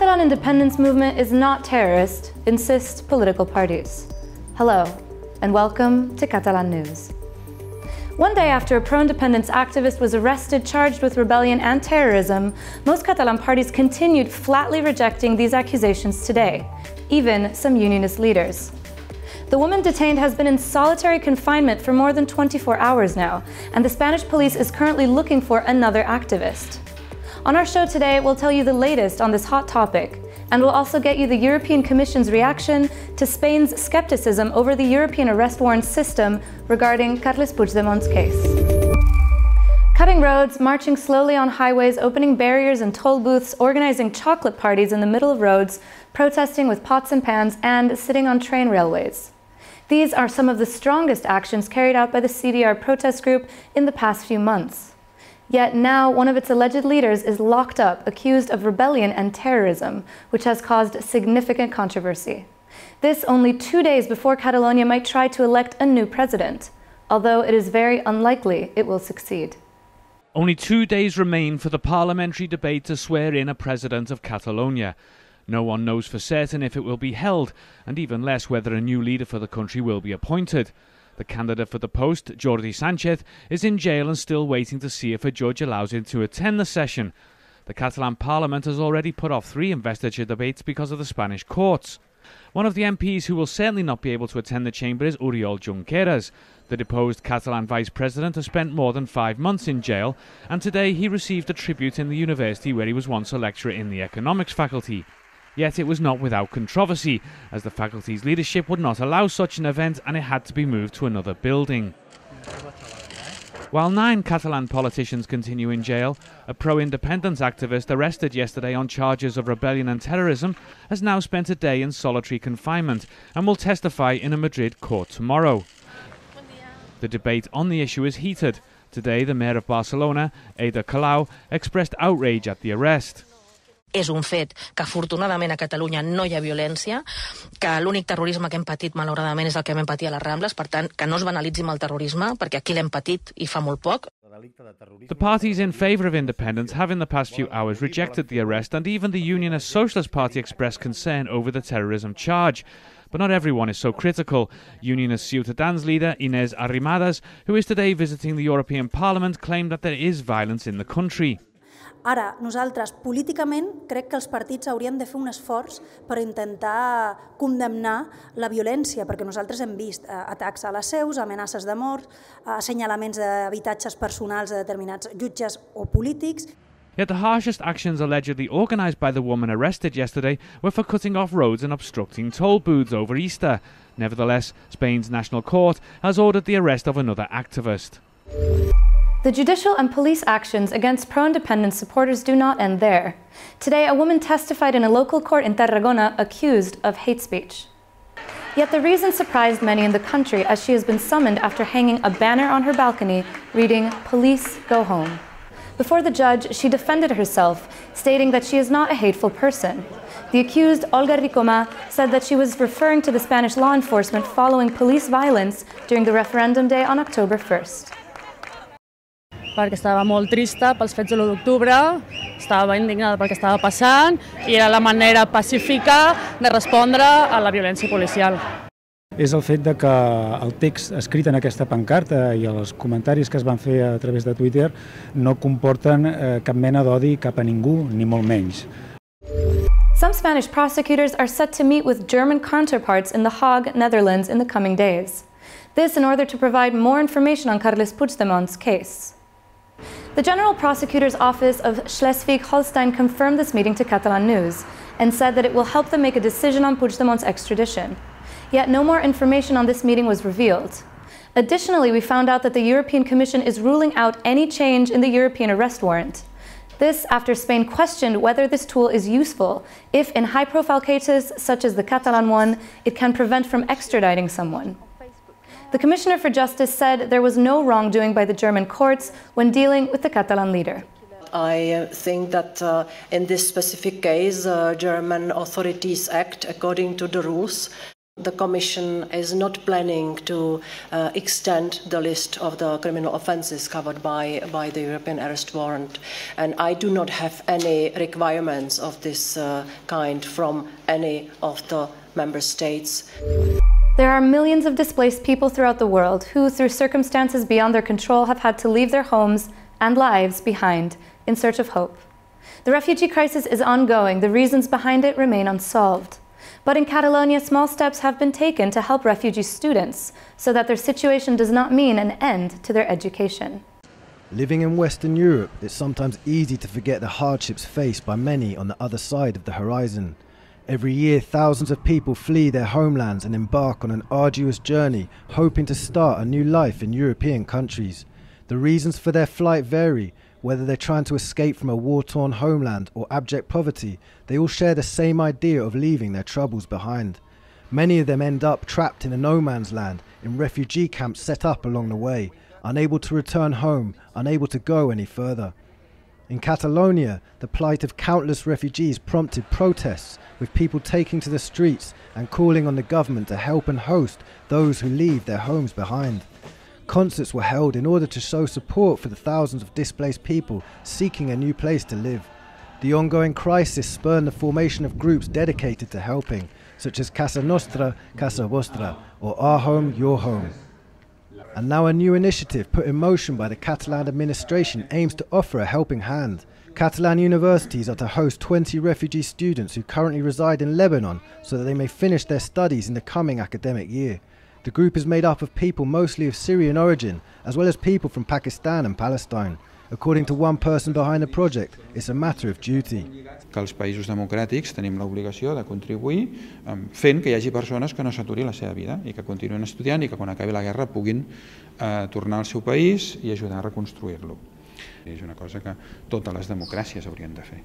Catalan independence movement is not terrorist, insist political parties. Hello, and welcome to Catalan News. One day after a pro-independence activist was arrested charged with rebellion and terrorism, most Catalan parties continued flatly rejecting these accusations today, even some unionist leaders. The woman detained has been in solitary confinement for more than 24 hours now, and the Spanish police is currently looking for another activist. On our show today, we'll tell you the latest on this hot topic, and we'll also get you the European Commission's reaction to Spain's skepticism over the European arrest warrant system regarding Carles Puigdemont's case. Cutting roads, marching slowly on highways, opening barriers and toll booths, organizing chocolate parties in the middle of roads, protesting with pots and pans, and sitting on train railways. These are some of the strongest actions carried out by the CDR protest group in the past few months. Yet now one of its alleged leaders is locked up, accused of rebellion and terrorism, which has caused significant controversy. This only 2 days before Catalonia might try to elect a new president, although it is very unlikely it will succeed. Only 2 days remain for the parliamentary debate to swear in a president of Catalonia. No one knows for certain if it will be held, and even less whether a new leader for the country will be appointed. The candidate for the post, Virginia Sanchez, is in jail and still waiting to see if a judge allows him to attend the session. The Catalan parliament has already put off 3 investiture debates because of the Spanish courts. One of the MPs who will certainly not be able to attend the chamber is Oriol Junqueras. The deposed Catalan vice president has spent more than 5 months in jail, and today he received a tribute in the university where he was once a lecturer in the economics faculty. Yet it was not without controversy, as the faculty's leadership would not allow such an event and it had to be moved to another building. While 9 Catalan politicians continue in jail, a pro-independence activist arrested yesterday on charges of rebellion and terrorism has now spent a day in solitary confinement and will testify in a Madrid court tomorrow. The debate on the issue is heated. Today, the mayor of Barcelona, Ada Colau, expressed outrage at the arrest. És un fet que afortunadament a Catalunya no hi ha violència, que l'únic terrorisme que hem patit malauradament és el que vam patir a les Rambles, per tant que no es banalitzi amb el terrorisme, perquè aquí l'hem patit i fa molt poc. The parties in favour of independence have in the past few hours rejected the arrest, and even the Unionist Socialist Party expressed concern over the terrorism charge. But not everyone is so critical. Unionist Ciutadans leader Inés Arrimadas, who is today visiting the European Parliament, claimed that there is violence in the country. Ara, nosaltres, políticament, crec que els partits haurien de fer un esforç per intentar condemnar la violència, perquè nosaltres hem vist atacs a les seus, amenaces de mort, assenyalaments d'habitatges personals de determinats jutges o polítics. Yet the harshest actions allegedly organised by the woman arrested yesterday were for cutting off roads and obstructing toll booths over Easter. Nevertheless, Spain's National Court has ordered the arrest of another activist. The judicial and police actions against pro-independence supporters do not end there. Today, a woman testified in a local court in Tarragona accused of hate speech. Yet the reason surprised many in the country, as she has been summoned after hanging a banner on her balcony reading, "Police, go home." Before the judge, she defended herself, stating that she is not a hateful person. The accused, Olga Ricomà, said that she was referring to the Spanish law enforcement following police violence during the referendum day on October 1st. Perquè estava molt trista pels fets de l'1 d'octubre, estava indignada pel que estava passant i era la manera pacífica de respondre a la violència policial. És el fet de que el text escrit en aquesta pancarta i els comentaris que es van fer a través de Twitter no comporten cap mena d'odi cap a ningú, ni molt menys. Some Spanish prosecutors are set to meet with German counterparts in The Hague, Netherlands in the coming days. This in order to provide more information on Carles Puigdemont's case. The General Prosecutor's Office of Schleswig-Holstein confirmed this meeting to Catalan News and said that it will help them make a decision on Puigdemont's extradition. Yet no more information on this meeting was revealed. Additionally, we found out that the European Commission is ruling out any change in the European arrest warrant. This after Spain questioned whether this tool is useful if, in high-profile cases such as the Catalan one, it can prevent from extraditing someone. The Commissioner for Justice said there was no wrongdoing by the German courts when dealing with the Catalan leader. I think that in this specific case, German authorities act according to the rules. The Commission is not planning to extend the list of the criminal offences covered by the European arrest warrant, and I do not have any requirements of this kind from any of the member states. There are millions of displaced people throughout the world who, through circumstances beyond their control, have had to leave their homes and lives behind in search of hope. The refugee crisis is ongoing. The reasons behind it remain unsolved. But in Catalonia, small steps have been taken to help refugee students so that their situation does not mean an end to their education. Living in Western Europe, it's sometimes easy to forget the hardships faced by many on the other side of the horizon. Every year, thousands of people flee their homelands and embark on an arduous journey, hoping to start a new life in European countries. The reasons for their flight vary. Whether they're trying to escape from a war-torn homeland or abject poverty, they all share the same idea of leaving their troubles behind. Many of them end up trapped in a no-man's land, in refugee camps set up along the way, unable to return home, unable to go any further. In Catalonia, the plight of countless refugees prompted protests, with people taking to the streets and calling on the government to help and host those who leave their homes behind. Concerts were held in order to show support for the thousands of displaced people seeking a new place to live. The ongoing crisis spurred the formation of groups dedicated to helping, such as Casa Nostra, Casa Vostra, or Our Home, Your Home. And now a new initiative put in motion by the Catalan administration aims to offer a helping hand. Catalan universities are to host 20 refugee students who currently reside in Lebanon so that they may finish their studies in the coming academic year. The group is made up of people mostly of Syrian origin, as well as people from Pakistan and Palestine. According to one person behind the project, it's a matter of duty. Que els països democràtics tenim l'obligació de contribuir fent que hi hagi persones que no s'aturi la seva vida i que continuïn estudiant i que quan acabi la guerra puguin tornar al seu país i ajudar a reconstruir-lo. És una cosa que totes les democràcies haurien de fer.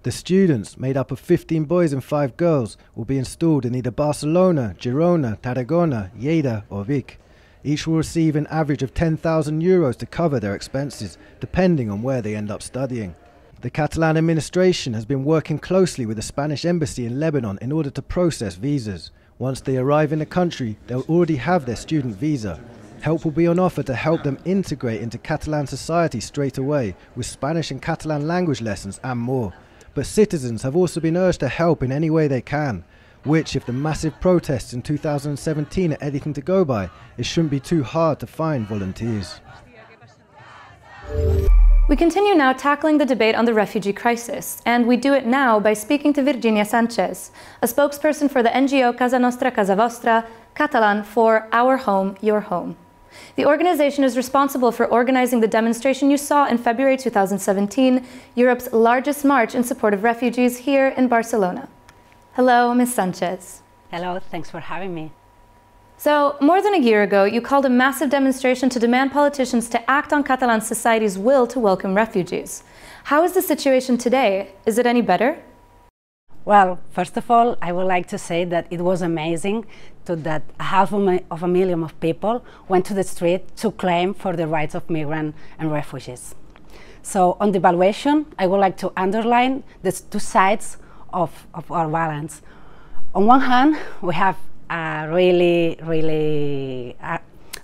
The students, made up of 15 boys and 5 girls, will be installed in either Barcelona, Girona, Tarragona, Lleida or Vic. Each will receive an average of €10,000 to cover their expenses, depending on where they end up studying. The Catalan administration has been working closely with the Spanish embassy in Lebanon in order to process visas. Once they arrive in the country, they'll already have their student visa. Help will be on offer to help them integrate into Catalan society straight away, with Spanish and Catalan language lessons and more. But citizens have also been urged to help in any way they can, which, if the massive protests in 2017 are anything to go by, it shouldn't be too hard to find volunteers. We continue now tackling the debate on the refugee crisis, and we do it now by speaking to Virginia Sanchez, a spokesperson for the NGO Casa Nostra, Casa Vostra, Catalan for Our Home, Your Home. The organization is responsible for organizing the demonstration you saw in February 2017, Europe's largest march in support of refugees here in Barcelona. Hello, Ms. Sanchez. Hello, thanks for having me. So, more than a year ago, you called a massive demonstration to demand politicians to act on Catalan society's will to welcome refugees. How is the situation today? Is it any better? Well, first of all, I would like to say that it was amazing that 500,000 of people went to the street to claim for the rights of migrants and refugees. So on the evaluation, I would like to underline the two sides of our balance. On one hand, we have a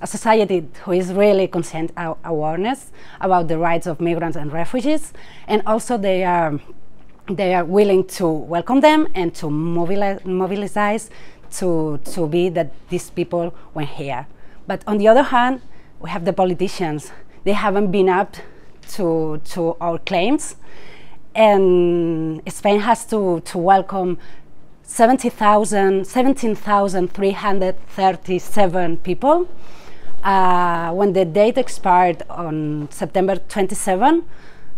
society who is really conscious awareness about the rights of migrants and refugees, and also they are willing to welcome them and to mobilize to be that these people went here. But on the other hand, we have the politicians. They haven't been up to our claims, and Spain has to welcome 17,337 people. When the date expired on September 27,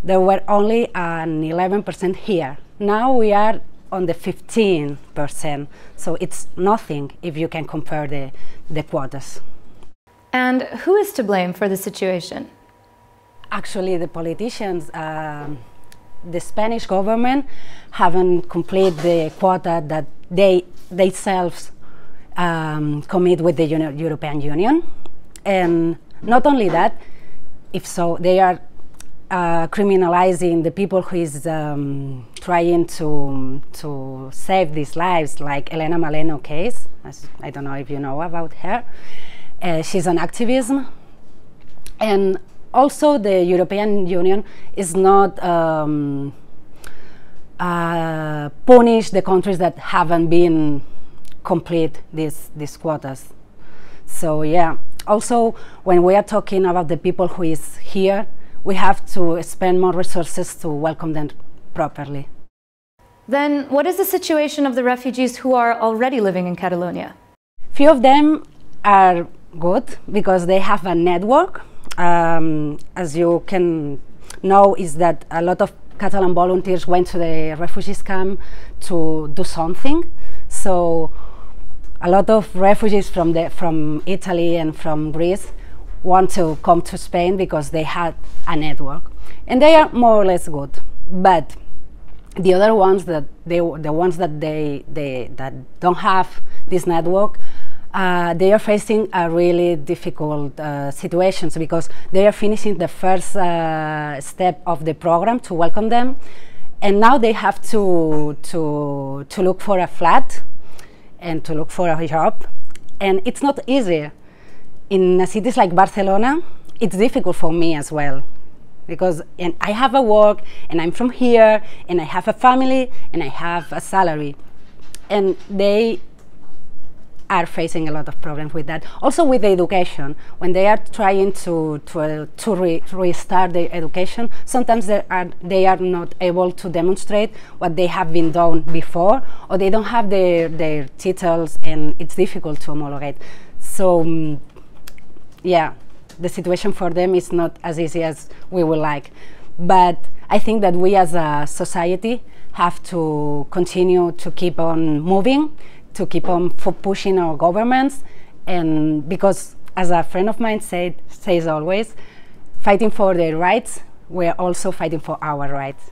there were only an 11% here. Now we are on the 15%, so it's nothing if you can compare the quotas. And who is to blame for the situation? Actually, the politicians, the Spanish government haven't completed the quota that they themselves commit with the European Union. And not only that, if so, they are criminalizing the people who is trying to save these lives, like Elena Maleno case. I don't know if you know about her. She's an activist. And also the European Union is not punish the countries that haven't been complete these quotas. So yeah, also when we are talking about the people who is here, we have to spend more resources to welcome them properly. Then what is the situation of the refugees who are already living in Catalonia? Few of them are good because they have a network. As you can know, is that a lot of Catalan volunteers went to the refugees camp to do something. So a lot of refugees from Italy and from Greece want to come to Spain because they had a network, and they are more or less good. But the other ones that that don't have this network, they are facing a really difficult situations because they are finishing the first step of the program to welcome them, and now they have to look for a flat and to look for a job, and it's not easy. In cities like Barcelona, it's difficult for me as well, because I have a work, and I'm from here, and I have a family, and I have a salary, and they are facing a lot of problems with that. Also with the education, when they are trying to restart their education, sometimes they are not able to demonstrate what they have been done before, or they don't have their titles, and it's difficult to homologate. So yeah, the situation for them is not as easy as we would like. But I think that we as a society have to continue to keep on moving, to keep on pushing our governments, and because, as a friend of mine says always, fighting for their rights, we're also fighting for our rights.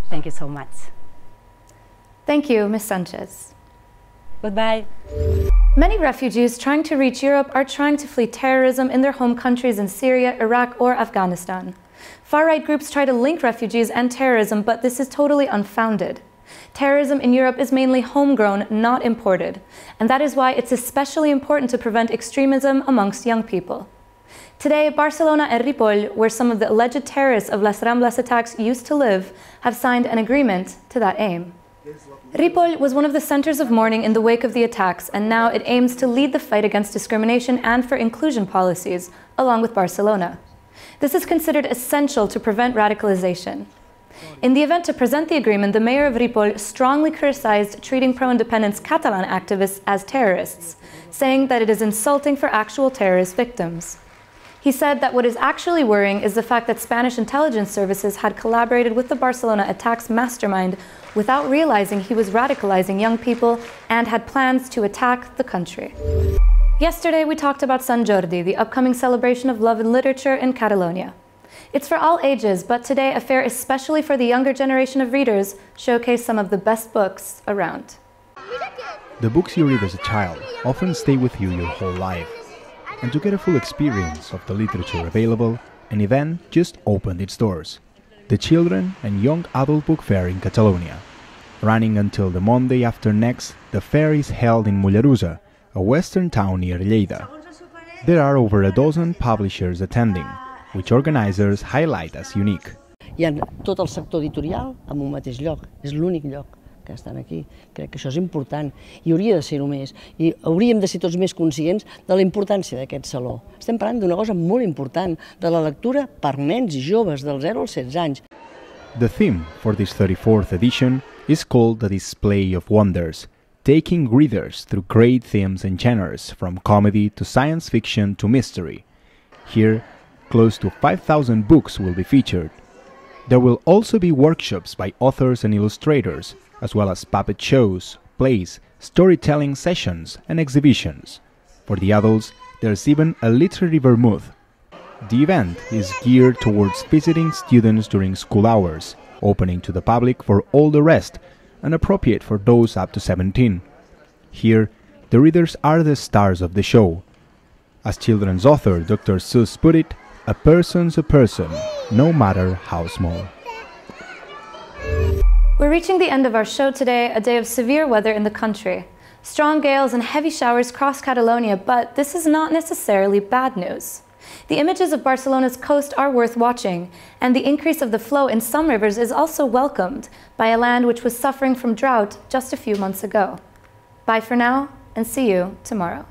Thank you so much. Thank you, Ms. Sanchez. Goodbye. Many refugees trying to reach Europe are trying to flee terrorism in their home countries in Syria, Iraq, or Afghanistan. Far-right groups try to link refugees and terrorism, but this is totally unfounded. Terrorism in Europe is mainly homegrown, not imported, and that is why it's especially important to prevent extremism amongst young people. Today, Barcelona and Ripoll, where some of the alleged terrorists of Las Ramblas attacks used to live, have signed an agreement to that aim. Ripoll was one of the centers of mourning in the wake of the attacks, and now it aims to lead the fight against discrimination and for inclusion policies, along with Barcelona. This is considered essential to prevent radicalization. In the event to present the agreement, the mayor of Ripoll strongly criticized treating pro-independence Catalan activists as terrorists, saying that it is insulting for actual terrorist victims. He said that what is actually worrying is the fact that Spanish intelligence services had collaborated with the Barcelona attacks mastermind without realizing he was radicalizing young people and had plans to attack the country. Yesterday, we talked about Sant Jordi, the upcoming celebration of love and literature in Catalonia. It's for all ages, but today a fair especially for the younger generation of readers showcase some of the best books around. The books you read as a child often stay with you your whole life. And to get a full experience of the literature available, an event just opened its doors. The Children and Young Adult Book Fair in Catalonia. Running until the Monday after next, the fair is held in Mollerussa, a western town near Lleida. There are over a dozen publishers attending, which organizers highlight as unique. Hi ha tot el sector editorial en un mateix lloc, és l'únic lloc que estan aquí. Crec que això és important i hauria de ser-ho més. I hauríem de ser tots més conscients de la importància d'aquest saló. Estem parlant d'una cosa molt important, de la lectura per nens i joves dels 0 als 16 anys. The theme for this 34th edition is called The Display of Wonders, taking readers through great themes and genres, from comedy to science fiction to mystery. Here, close to 5,000 books will be featured. There will also be workshops by authors and illustrators, as well as puppet shows, plays, storytelling sessions, and exhibitions. For the adults, there's even a literary vermouth. The event is geared towards visiting students during school hours, opening to the public for all the rest, and appropriate for those up to 17. Here, the readers are the stars of the show. As children's author Dr. Seuss put it, a person's a person, no matter how small. We're reaching the end of our show today, a day of severe weather in the country. Strong gales and heavy showers cross Catalonia, but this is not necessarily bad news. The images of Barcelona's coast are worth watching, and the increase of the flow in some rivers is also welcomed by a land which was suffering from drought just a few months ago. Bye for now, and see you tomorrow.